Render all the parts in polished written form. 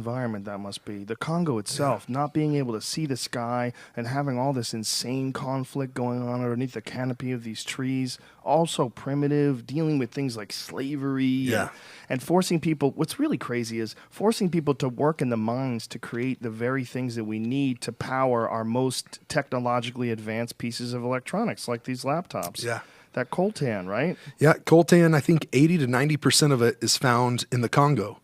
environment that must be. The Congo itself, not being able to see the sky and having all this insane conflict going on underneath the canopy of these trees, also primitive, dealing with things like slavery and forcing people. What's really crazy is forcing people to work in the mines to create the very things that we need to power our most technologically advanced pieces of electronics, like these laptops. Yeah. That coltan, right? Yeah, coltan, I think 80 to 90% of it is found in the Congo.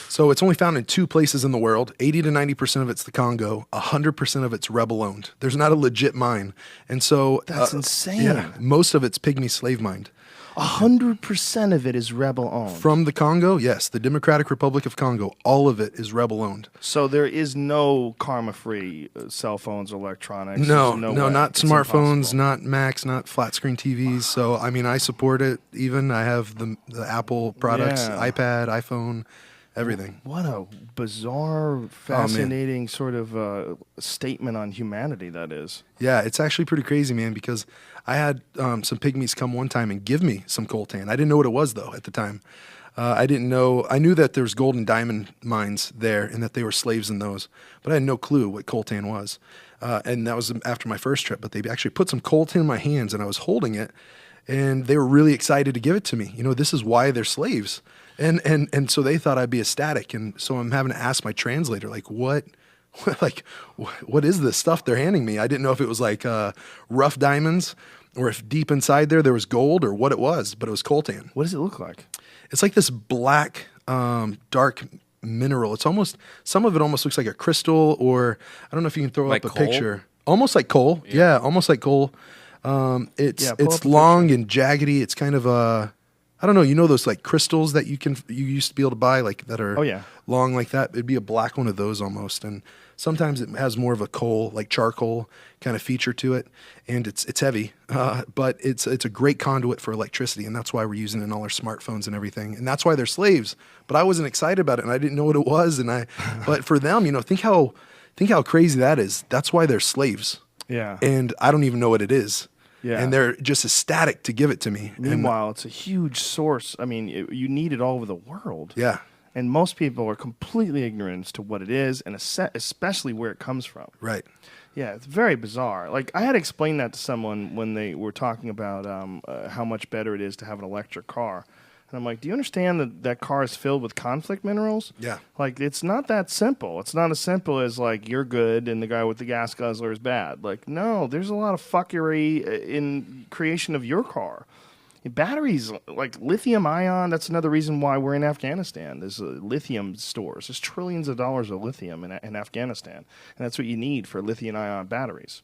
So it's only found in 2 places in the world. 80 to 90% of it's the Congo. 100% of it's rebel-owned. There's not a legit mine. And so... That's insane. Yeah, most of it's Pygmy slave mined. 100% of it is rebel-owned. From the Congo, yes. The Democratic Republic of Congo, all of it is rebel-owned. So there is no karma-free cell phones or electronics? No, way. not It's smartphones, impossible. not Macs, not flat-screen TVs. So, I mean, I support it even. I have the Apple products, Yeah. iPad, iPhone, everything. What a bizarre, fascinating sort of statement on humanity that is. Yeah, it's actually pretty crazy, man, because I had some Pygmies come one time and give me some coltan. I didn't know what it was, though, at the time. I didn't know. I knew that there was gold and diamond mines there and that they were slaves in those, but I had no clue what coltan was. And that was after my first trip, but they actually put some coltan in my hands, and I was holding it, and they were really excited to give it to me. You know, this is why they're slaves. And so they thought I'd be ecstatic. And so I'm having to ask my translator, like, what is this stuff they're handing me? I didn't know if it was like rough diamonds or if deep inside there was gold or what it was, but it was coltan. What does it look like? It's like this black, dark mineral. It's almost, some of it almost looks like a crystal, or I don't know if you can throw Like up a coal? picture. Almost like coal. Yeah, almost like coal. It's long and jaggedy. It's kind of I don't know. You know those like crystals that you used to be able to buy, like that are long like that. It'd be a black one of those almost, and sometimes it has more of a coal, like charcoal kind of feature to it, and it's heavy, but it's a great conduit for electricity, and that's why we're using it in all our smartphones and everything, and that's why they're slaves. But I wasn't excited about it, and I didn't know what it was, but for them, you know, think how crazy that is. That's why they're slaves. Yeah. And I don't even know what it is. Yeah. And they're just ecstatic to give it to me. Meanwhile, it's a huge source. I mean, you need it all over the world. Yeah. And most people are completely ignorant as to what it is, and especially where it comes from. Right. Yeah, it's very bizarre. Like, I had explained that to someone when they were talking about how much better it is to have an electric car. And I'm like, do you understand that car is filled with conflict minerals? Yeah. Like, it's not that simple. It's not as simple as, like, you're good and the guy with the gas guzzler is bad. Like, no, there's a lot of fuckery in creation of your car. Batteries, like lithium ion, that's another reason why we're in Afghanistan. There's lithium stores. There's trillions of dollars of lithium in Afghanistan. And that's what you need for lithium ion batteries.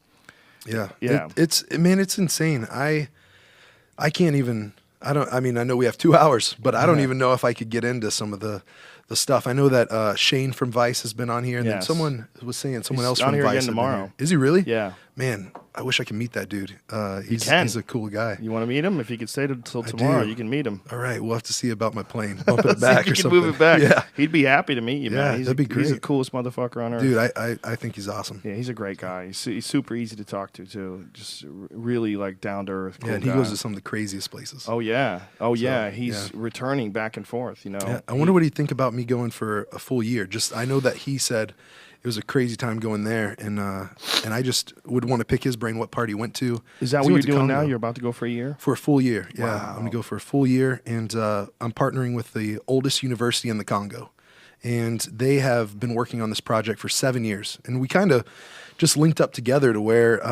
Yeah. Yeah. It's insane. I can't even, I know we have 2 hours, but I don't even know if I could get into some of the stuff. I know that Shane from Vice has been on here, and then someone was saying someone else from He's on here Vice again had been tomorrow. here. Is he really? Yeah. Man, I wish I could meet that dude. He's a cool guy. You want to meet him? If you could stay till tomorrow, you can meet him. All right, we'll have to see about my plane. Bump it back you or can something. move it back. Yeah. He'd be happy to meet you, Yeah, man. that'd be He's the great. coolest motherfucker on earth. Dude, I think he's awesome. Yeah, he's a great guy. He's super easy to talk to, too. Just really, like, down-to-earth, cool Yeah, and he guy. goes to some of the craziest places. Oh, yeah. He's returning back and forth, you know. Yeah, I wonder what he'd think about me going for a full year. Just, I know that he said it was a crazy time going there, and I just would want to pick his brain what part he went to. Is that He what you're went to doing now? Congo. You're about to go for a year? For a full year, yeah. Wow. I'm going to go for a full year, and I'm partnering with the oldest university in the Congo. And they have been working on this project for 7 years. And we kind of just linked up together to where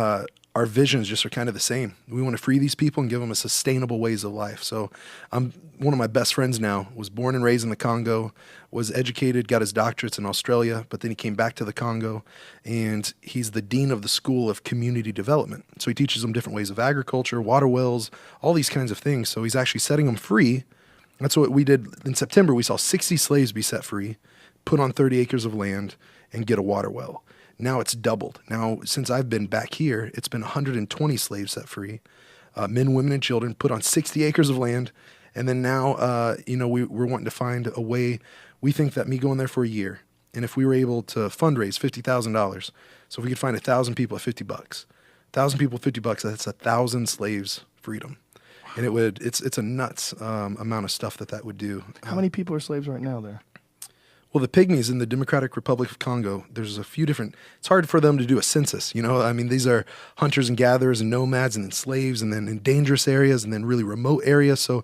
our visions just are kind of the same. We want to free these people and give them a sustainable ways of life. So one of my best friends now was born and raised in the Congo, was educated, got his doctorates in Australia, but then he came back to the Congo, and he's the dean of the School of Community Development. So he teaches them different ways of agriculture, water wells, all these kinds of things. So he's actually setting them free. That's what we did in September. We saw 60 slaves be set free, put on 30 acres of land, and get a water well. Now it's doubled. Now, since I've been back here, it's been 120 slaves set free, men, women, and children, put on 60 acres of land. And then now, we're wanting to find a way. We think that me going there for a year, and if we were able to fundraise $50,000, so if we could find 1,000 people at $50, 1,000 people at $50, that's 1,000 slaves freedom. And it's a nuts amount of stuff that would do. How many people are slaves right now there? Well, the Pygmies in the Democratic Republic of Congo, there's a few different, it's hard for them to do a census, you know? I mean, these are hunters and gatherers and nomads and then slaves and then in dangerous areas and then really remote areas. So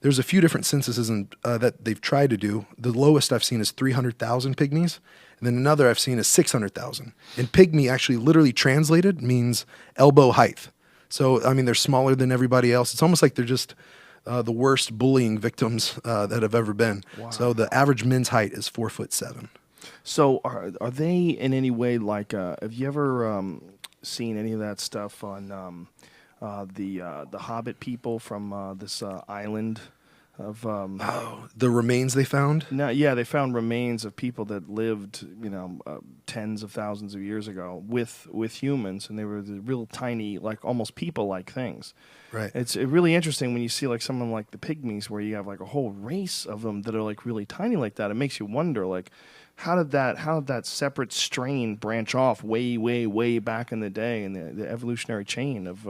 there's a few different censuses that they've tried to do. The lowest I've seen is 300,000 Pygmies. And then another I've seen is 600,000. And Pygmy actually literally translated means elbow height. So, I mean, they're smaller than everybody else. It's almost like they're just the worst bullying victims that have ever been. Wow. So the average men's height is 4'7". So are they in any way like? Have you ever seen any of that stuff on the Hobbit people from this island of? The remains they found? No, yeah, they found remains of people that lived, tens of thousands of years ago with humans, and they were the real tiny, like almost people-like things. Right. It's really interesting when you see like someone like the Pygmies, where you have like a whole race of them that are like really tiny like that. It makes you wonder, like, how did that separate strain branch off way, way, way back in the day in the evolutionary chain of